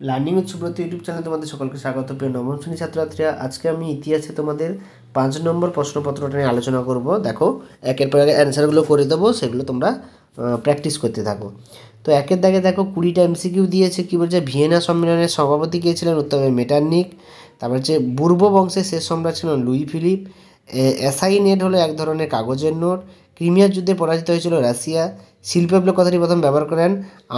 Learning with Subrata YouTube চ্যানেলে তোমাদের সকলকে স্বাগত। প্রিয় নবম শ্রেণী ছাত্রছাত্রীরা, আজকে আমি ইতিহাসে তোমাদের 5 নম্বর প্রশ্নপত্রটা নিয়ে আলোচনা করব। দেখো, একের পর এক অ্যান্সারগুলো করে দেবো, সেগুলো তোমরা প্র্যাকটিস করতে থাকো। তো একের দাগে দেখো 20টা এমসিকিউ দিয়েছে। কী বলছে? ভিয়েনা সম্মেলনের সভাপতি কে ছিলেন? উত্তর হবে মেটারনিক। তারপর হচ্ছে বুর্ব বংশের শেষ সম্রাট ছিলেন লুই ফিলিপ। অ্যাসাইনেট হলো এক ধরনের কাগজের নোট। ক্রিমিয়ার যুদ্ধে পরাজিত হয়েছিল রাশিয়া। শিল্প বিপ্লব কথাটি প্রথম ব্যবহার করেন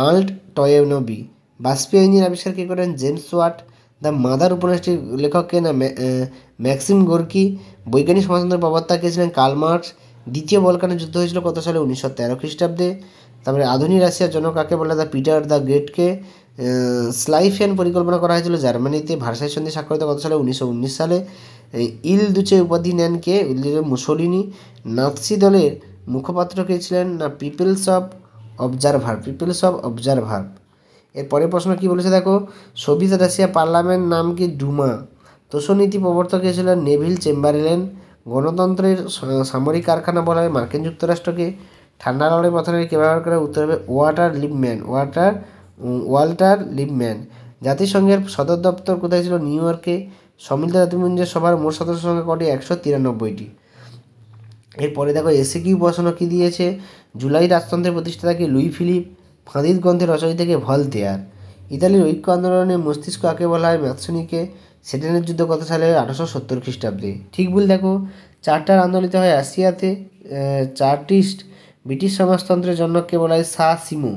আর্ল্ট টয়েনবি। বাষ্পীয় ইঞ্জিন আবিষ্কার কে করেন? James Watt. দ্য মাদার উপন্যাসটির লেখক কে? না ম্যাক্সিম গোর্কি। বৈজ্ঞানিক সমাজতন্ত্রের প্রবক্তা কে ছিলেন? Karl Marx. দ্বিতীয় বলকানের যুদ্ধ হয়েছিল কত সালে? 1913 খ্রিস্টাব্দে। তারপরে আধুনিক রাশিয়ার জনক কাকে বলে? দ্য পিটার দ্য গ্রেটকে। স্লাইফিয়ান পরিকল্পনা করা হয়েছিল জার্মানিতে। ভার্সাই সন্ধি স্বাক্ষরিত কত সালে? 1919 সালে। ইল দুচে উপাধি নেন কে? মুসোলিনি। নাৎসি দলের মুখপাত্র কে ছিলেন? না পিপলস অফ অবজারভার। এর পরের প্রশ্ন কী বলেছে দেখো, সোভিয়েত রাশিয়া পার্লামেন্ট নাম কি? ডুমা। তোষনীতি প্রবর্তক ছিলেন নেভিল চেম্বারলেন। গণতন্ত্রের সামরিক কারখানা বলা হয় মার্কিন যুক্তরাষ্ট্রকে। ঠান্ডা লড়াই প্রথমে কে ব্যবহার করে? উত্তর হবে ওয়াল্টার লিপম্যান। জাতিসংঘের সদর দপ্তর কোথায় ছিল? নিউ ইয়র্কে। সম্মিলিত জাতিপুঞ্জের সভার মোট সদস্য সংখ্যা কটি? 193টি। এরপরে দেখো এসে প্রশ্ন কী দিয়েছে, জুলাই রাজতন্ত্রের প্রতিষ্ঠাতা কি? Luis Philip. ফাঁদিত গ্রন্থের রচয়িতা কে? ভলতেয়ার। ইতালির ঐক্য আন্দোলনে মস্তিষ্ক কাকে বলা হয়? ম্যাথসনিকে। সেডানের যুদ্ধ কত সালে? 1870 খ্রিস্টাব্দে। ঠিক ভুল দেখো, চার্টার আন্দোলিত হয় রাশিয়াতে। চার্টিস্ট ব্রিটিশ সমাজতন্ত্রের জনককে বলা হয় সা সিমো।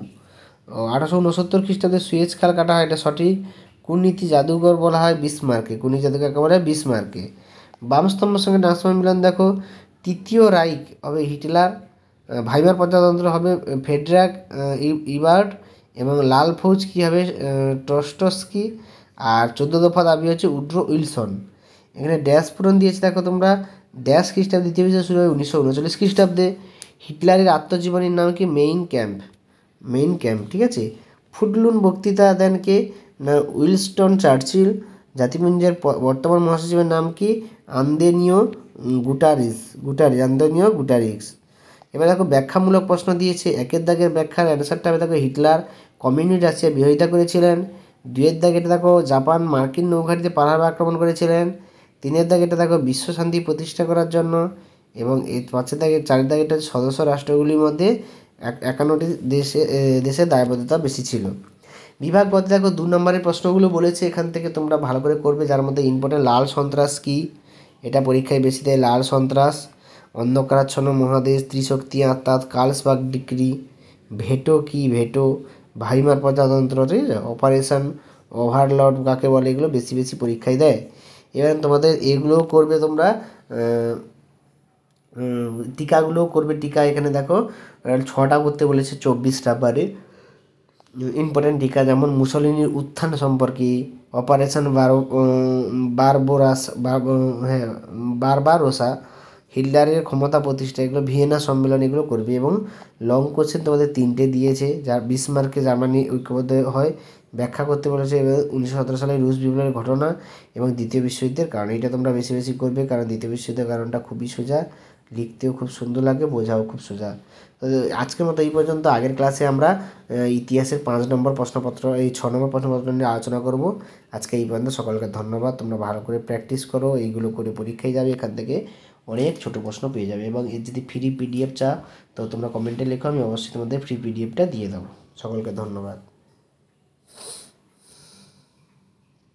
1869 খ্রিস্টাব্দে সুয়েজ খাল কাটা হয়, এটা সঠিক। কোন নীতি জাদুঘর বলা হয়? বিসমার্কে। কোন নীতি জাদুঘরকে বলা হয়? বিসমার্কে। বামস্তম্ভের সঙ্গে ডান মিলন দেখো, তৃতীয় রাইখ হবে হিটলার। ভাইবার প্রজাতন্ত্র হবে ফেডরাক ইবার্ট। এবং লাল ফৌজ কী হবে? ট্রস্টস্কি। আর 14 দফা দাবি হচ্ছে উড্রো উইলসন। এখানে ড্যাশ পূরণ দিয়েছে দেখো তোমরা, ড্যাশ খ্রিস্টাব্দে দ্বিতীয় বিশ্ব শুরু হয় 1939 খ্রিস্টাব্দে। হিটলারের আত্মজীবনীর নাম কি? মেইন ক্যাম্প, ঠিক আছে। ফুটলুন বক্তৃতা দেন কে? না উইলস্টন চার্চিল। জাতিপুঞ্জের বর্তমান মহাসচিবের নাম কি? আন্দেনিও গুটারিক্স। এবার দেখো ব্যাখ্যামূলক প্রশ্ন দিয়েছে। একের দাগের ব্যাখ্যার অ্যান্সারটা হবে দেখো, হিটলার কমিউনিস্ট রাশিয়া বিরোধিতা করেছিলেন। দুইয়ের দাগে এটা দেখো, জাপান মার্কিন নৌঘাটিতে পাহাড় আক্রমণ করেছিলেন। তিনের দাগে এটা দেখো, বিশ্ব শান্তি প্রতিষ্ঠা করার জন্য। এবং এই পাঁচের দাগে চারের দাগে এটা সদস্য রাষ্ট্রগুলির মধ্যে 51টি দেশের দায়বদ্ধতা বেশি ছিল। বিভাগ পথে দেখো 2 নম্বরের প্রশ্নগুলো বলেছে, এখান থেকে তোমরা ভালো করে করবে। যার মধ্যে ইম্পর্টেন্ট লাল সন্ত্রাস কী, এটা পরীক্ষায় বেশি দেয়। লাল সন্ত্রাস। অন্ধকারাচ্ছন্ন মহাদেশ। ত্রিশক্তি আত্মা। Carlsberg decree. ভেটো কি? ভাইমার প্রজাতন্ত্র, ঠিক আছে। অপারেশন ওভারলর্ড কাকে বলে? এগুলো বেশি বেশি পরীক্ষায় দেয়। এবার তোমাদের এগুলোও করবে তোমরা, টিকাগুলোও করবে। টিকা এখানে দেখো 6টা করতে বলেছে, 24টা পারে। ইম্পর্টেন্ট টিকা যেমন মুসলিনির উত্থান সম্পর্কে, অপারেশন বারবারোসা, হিটলারের ক্ষমতা প্রতিষ্ঠা, এগুলো ভিয়েনা সম্মেলন, এগুলো করবে। এবং লং কোশ্চেন তোমাদের 3টে দিয়েছে, যা বিসমার্কে জার্মানি ঐক্যবদ্ধ হয় ব্যাখ্যা করতে বলেছে। এবং 1917 সালে রুশ বিপ্লবের ঘটনা এবং দ্বিতীয় বিশ্বযুদ্ধের কারণ। এটা তোমরা বেশি বেশি করবে, কারণ দ্বিতীয় বিশ্বযুদ্ধের কারণটা খুবই সোজা, লিখতেও খুব সুন্দর লাগে, বোঝাও খুব সোজা। তো আজকের মতো এই পর্যন্ত। আগের ক্লাসে আমরা ইতিহাসের 5 নম্বর প্রশ্নপত্র, এই 6 নম্বর প্রশ্নপত্র নিয়ে আলোচনা করব। আজকে এই পর্যন্ত। সকলকে ধন্যবাদ। তোমরা ভালো করে প্র্যাকটিস করো, এইগুলো করে পরীক্ষায় যাবে, এখান থেকে অনেক ছোটো প্রশ্ন পেয়ে যাবে। এবং এর যদি ফ্রি পিডিএফ চাও তো তোমরা কমেন্টে লেখো, আমি অবশ্যই তোমাদের ফ্রি পিডিএফটা দিয়ে দেবো। সকলকে ধন্যবাদ।